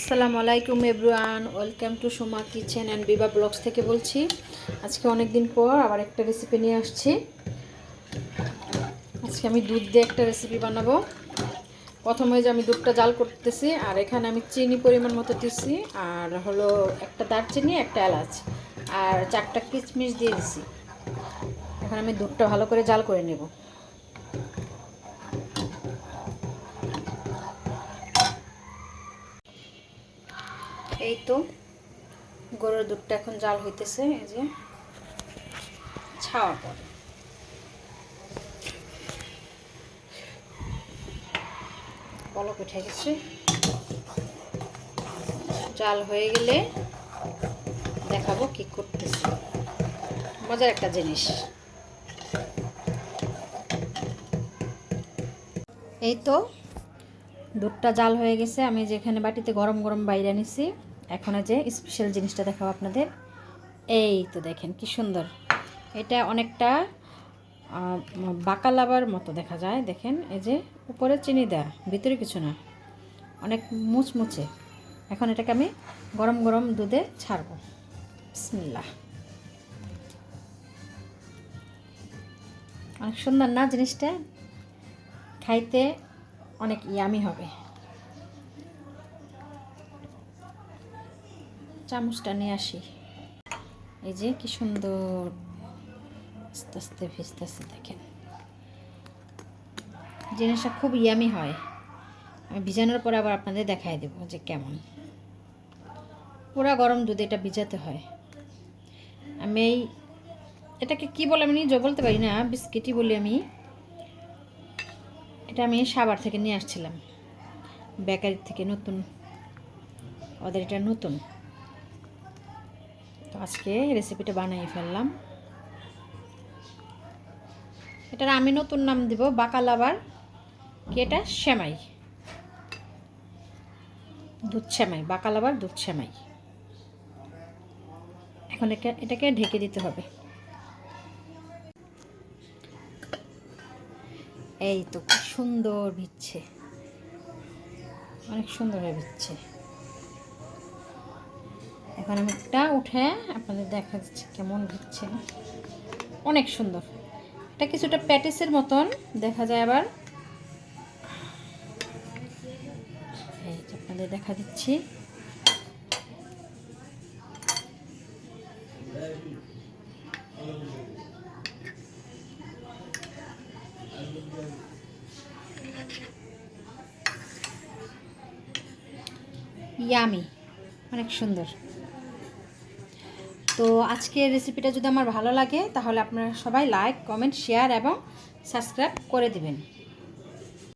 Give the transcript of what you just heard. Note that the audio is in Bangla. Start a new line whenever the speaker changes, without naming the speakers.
আসসালামু আলাইকুম everyone, welcome to Soma kitchen and Biba blogs থেকে বলছি। আজকে অনেক দিন পর আবার একটা রেসিপি নিয়ে আসছি। আজকে আমি দুধ দিয়ে একটা রেসিপি বানাবো। প্রথমে যে আমি দুধটা জাল করতেছি, আর এখানে আমি চিনি পরিমাণ মতো দিচ্ছি, আর হলো একটা দারচিনি, একটা এলাচ, আর 4টা কিশমিশ দিয়ে দিছি। এখন আমি দুধটা ভালো করে জাল করে নেব। এই তো গরুর দুধটা এখন জাল হইতেছে, এই যে ছাওয়া পর বলক উঠে গেছে। জাল হয়ে গেলে দেখাবো কি করতেছি, মজার একটা জিনিস। এই তো দুধটা জাল হয়ে গেছে, আমি যেখানে বাটিতে গরম গরম বাইরে নিছি। এখন যে স্পেশাল জিনিসটা দেখাবো আপনাদের। এই তো দেখেন কি সুন্দর, এটা অনেকটা বাকালাবার মতো দেখা যায়। দেখেন এই যে উপরে চিনি দেয়া, ভিতরে কিছু না, অনেক মুচমুচে। এখন এটাকে আমি গরম গরম দুধে ছাড়বো। বিসমিল্লাহ। অনেক সুন্দর না জিনিসটা, খাইতে অনেক ইয়ামি হবে। চামচটা নিয়ে আসি। এই যে কি সুন্দর আস্তে আস্তে ভিজতেছে, দেখেন জিনিসটা খুব ইয়ামি হয়। আমি ভিজানোর পর আবার আপনাদের দেখাই দেবো যে কেমন। পুরা গরম দুধে এটা ভিজাতে হয়। আমি এটাকে কি বলে আমি নিজেও বলতে পারি না, বিস্কিটই বলি আমি। এটা আমি সাভার থেকে নিয়ে আসছিলাম, বেকারি থেকে, নতুন, ওদের এটা নতুন। তো আজকে রেসিপিটা বানিয়ে ফেললাম। এটার আমি নতুন নাম দিব বাকালাবার, কি এটা সেমাই, দুধ সেমাই, বাকালাবার দুধ সেমাই। এখন এটাকে ঢেকে দিতে হবে। এই তো খুব সুন্দর ভিজছে, অনেক সুন্দর হয়ে ভিজছে। এখন আমি একটা উঠে আপনাদের দেখা যাচ্ছে কেমন ভিজছে, অনেক সুন্দর। এটা কিছুটা প্যাটিসের মতন দেখা যায়। আবার এই যে আপনাদের দেখা দিচ্ছি। ইয়ামি, অনেক সুন্দর। তো আজকের রেসিপিটা যদি আমার ভালো লাগে তাহলে আপনারা সবাই লাইক, কমেন্ট, শেয়ার এবং সাবস্ক্রাইব করে দিবেন।